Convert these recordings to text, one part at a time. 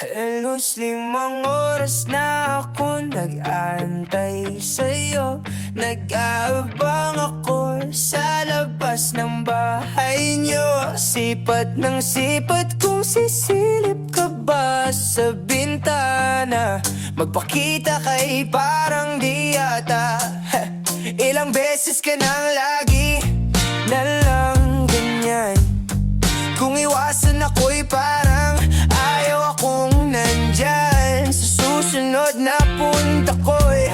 Halos 5 oras na ako nag-aantay sa'yo. Nag-aabang ako sa labas ng bahay nyo. Sipat ng sipat kung sisilip ka ba sa bintana. Magpakita kay parang di yata. Ilang beses ka nang lagi na lang ganyan. Kung iwasan ako'y parang ayaw akong nandyan. Sa susunod na punta ko'y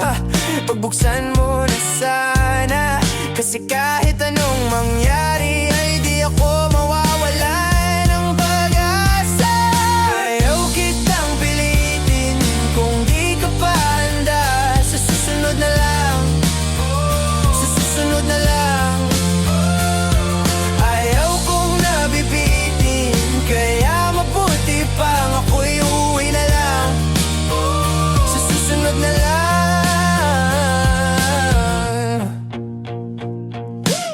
pagbuksan mo na sana. Kasi kahit anong mangyari ay di ako mawawalan ng pag-asa. Ayaw kitang pilitin kung di ka pa handa. Sa susunod na lang, sa susunod na lang. Ayaw kong nabibitin, kaya mabuti pang ako'y uuwi na lang. Sa susunod na lang.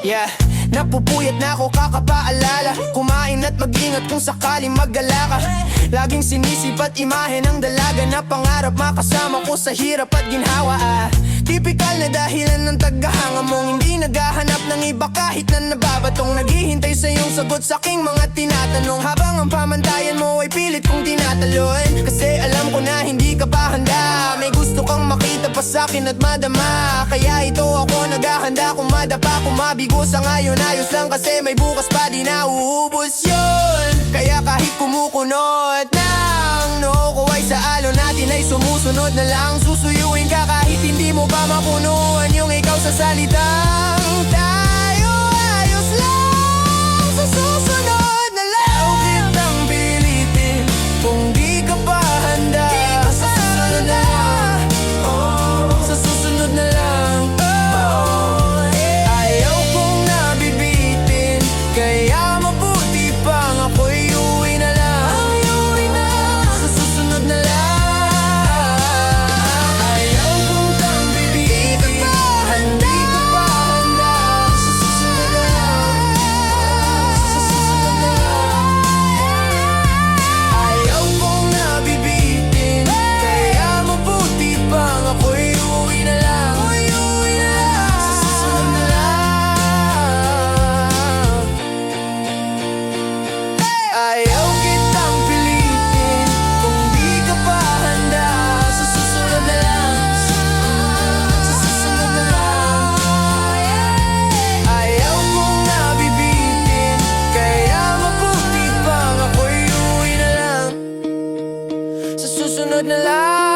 Yeah, napupuyat na ako kakapaalala. Kumain at mag-ingat kung sakaling mag-gala ka. Laging sinisip at imahe ng dalaga na pangarap makasama ko sa hirap at ginhawa. Tipikal na dahilan ng tagahanga mong hindi naghahanap ng iba kahit na nababatong. Naghihintay sa iyong sagot sa aking mga tinatanong, habang ang pamantayan mo ay pilit kong tinatalon. Kasi alam ko na hindi ka pa handa. May gusto kang makita pa sa'kin at madama. Kaya ito ako naghahanda, kung madapa, kung mabigo sa ngayon ayos lang. Kasi may bukas pa, di na uubos yun. Kaya kahit kumukunot ng noo ko ay sa alon natin ay sumusunod na lang. Susuyuin ka kahit hindi mo pa mapunuan yung ikaw sa salitang tayo ayos lang. Sa susunod na lang. Ayaw kitang pilitin kung di ka pa handa. Sa susunod na lang, sa susunod na lang. Ayaw kong nabibitin, kaya mabuti pang ako'y uuwi na lang. Sa susunod na lang. Ayaw kong kang bibitin, hindi ka pa handa. Sa susunod na lang, sa susunod na lang. Ayaw kong nabibitin, kaya mabuti pang ako'y uuwi na lang. Sa susunod na lang. Ayaw kitang pilitin kung di ka pa handa. Sa susunod na lang, sa susunod na lang. Ayaw kong nabibitin, kaya mabuti pang ako'y uuwi na lang. Sa susunod na lang.